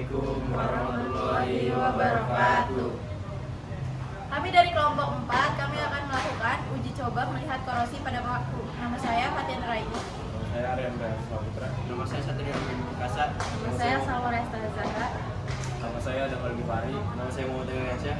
Assalamualaikum warahmatullahi wabarakatuh. Kami dari kelompok 4, kami akan melakukan uji coba melihat korosi pada paku. Nama saya Fatin Raini. Nama saya Aryan Saputra. Nama saya Satria Kasa. Nama saya Salwa Resta Zahra. Nama saya Dapal Gifari. Nama saya Muhammad Indonesia.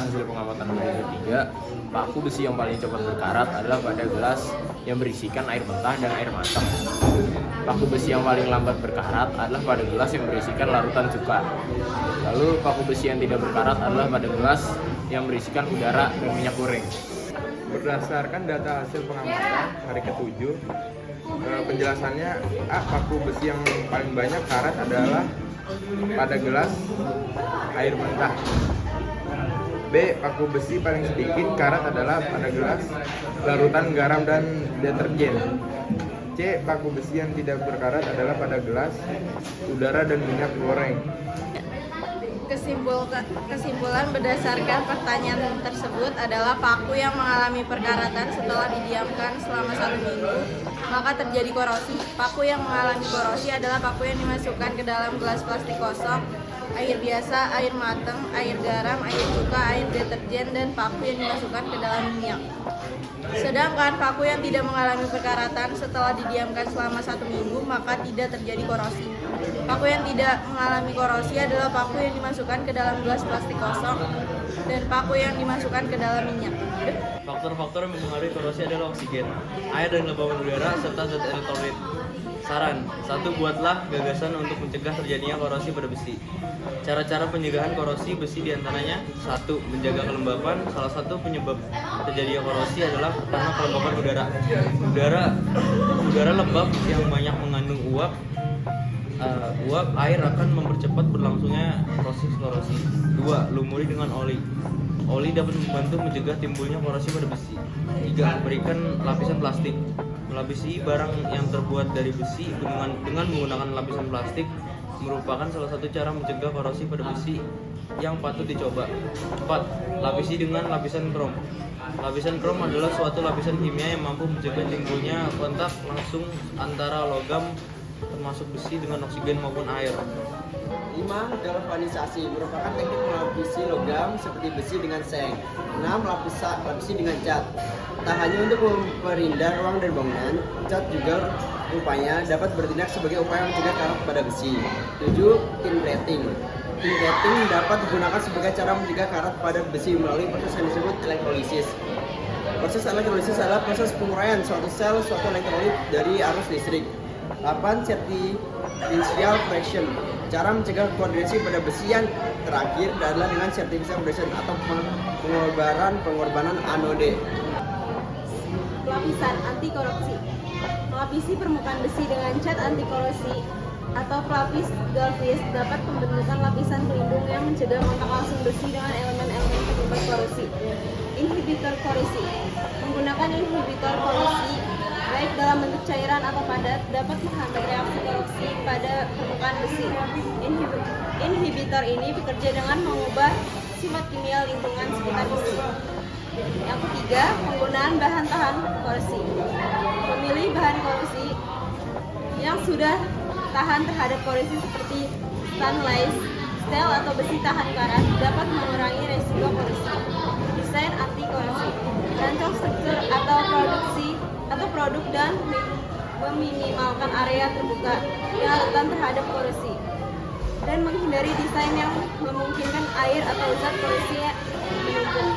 hasil pengamatan nomor 3, paku besi yang paling cepat berkarat adalah pada gelas yang berisikan air mentah dan air matang. Paku besi yang paling lambat berkarat adalah pada gelas yang berisikan larutan cuka. Lalu paku besi yang tidak berkarat adalah pada gelas yang berisikan udara dan minyak goreng. Berdasarkan data hasil pengamatan hari ke-7, penjelasannya paku besi yang paling banyak karat adalah pada gelas air mentah. B. Paku besi paling sedikit karat adalah pada gelas larutan garam dan deterjen. C. Paku besi yang tidak berkarat adalah pada gelas udara dan minyak goreng. Kesimpulan berdasarkan pertanyaan tersebut adalah paku yang mengalami perkaratan setelah didiamkan selama 1 minggu maka terjadi korosi. Paku yang mengalami korosi adalah paku yang dimasukkan ke dalam gelas plastik kosong, air biasa, air matang, air garam, air cuka, air deterjen, dan paku yang dimasukkan ke dalam minyak. Sedangkan paku yang tidak mengalami perkaratan setelah didiamkan selama 1 minggu maka tidak terjadi korosi. Paku yang tidak mengalami korosi adalah paku yang dimasukkan ke dalam gelas plastik kosong dan paku yang dimasukkan ke dalam minyak. Faktor-faktor yang mempengaruhi korosi adalah oksigen, air dan kelembaban udara, serta zat elektrolit. Saran, 1. Buatlah gagasan untuk mencegah terjadinya korosi pada besi. Cara-cara pencegahan korosi besi diantaranya 1. Menjaga kelembapan. Salah satu penyebab terjadinya korosi adalah karena kelembapan udara lembab yang banyak mengandung uap air akan mempercepat berlangsungnya proses korosi. 2. Lumuri dengan oli. Oli dapat membantu mencegah timbulnya korosi pada besi. 3. Berikan lapisan plastik. Melapisi barang yang terbuat dari besi dengan menggunakan lapisan plastik merupakan salah satu cara mencegah korosi pada besi yang patut dicoba. 4. Lapisi dengan lapisan krom. Lapisan krom adalah suatu lapisan kimia yang mampu mencegah timbulnya kontak langsung antara logam termasuk besi dengan oksigen maupun air. 5. Galvanisasi merupakan teknik melapisi logam seperti besi dengan seng. 6. Lapisi dengan cat. Tak hanya untuk memperindah ruang dan bangunan, cat juga rupanya dapat bertindak sebagai upaya mencegah karat pada besi. 7. Tin plating. Tin plating dapat digunakan sebagai cara mencegah karat pada besi melalui proses yang disebut elektrolisis. Proses elektrolisis adalah proses penguraian suatu sel suatu elektrolit dari arus listrik. 8. Certificial friction. Cara mencegah koordinasi pada besi yang terakhir adalah dengan certificial friction atau pengorbanan anode. Lapisan anti korupsi. Melapisi permukaan besi dengan cat anti korosi atau pelapis galvis dapat pembentukan lapisan pelindung yang mencegah kontak langsung besi dengan elemen-elemen penyebab korosi. Inhibitor korosi. Menggunakan inhibitor korosi baik dalam bentuk cairan atau padat dapat menghambat reaksi korosi pada permukaan besi. Inhibitor ini bekerja dengan mengubah sifat kimia lingkungan sekitar besi. Yang ketiga, penggunaan bahan tahan korosi. Memilih bahan korosi yang sudah tahan terhadap korosi seperti stainless steel atau besi tahan karat dapat mengurangi resiko korosi. Desain anti korosi. Rancang struktur atau produk dan meminimalkan area terbuka yang rentan terhadap korosi dan menghindari desain yang memungkinkan air atau zat korosi menumpuk.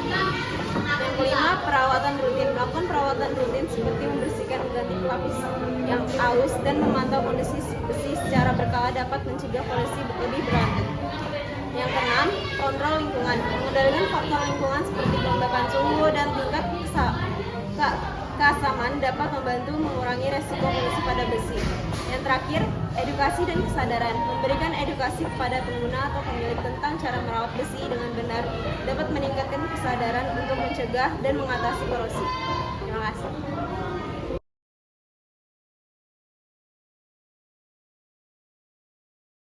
Yang kelima, perawatan rutin. Melakukan perawatan rutin seperti membersihkan mengganti pelapis yang aus dan memantau kondisi besi secara berkala dapat mencegah korosi lebih berlanjut. Yang keenam, kontrol lingkungan. Mengendalikan faktor lingkungan seperti kelembapan suhu dan tingkat keasaman dapat membantu mengurangi resiko korosi pada besi. Yang terakhir, edukasi dan kesadaran. Memberikan edukasi kepada pengguna atau pemilik tentang cara merawat besi dengan benar dapat meningkatkan kesadaran untuk mencegah dan mengatasi korosi. Terima kasih.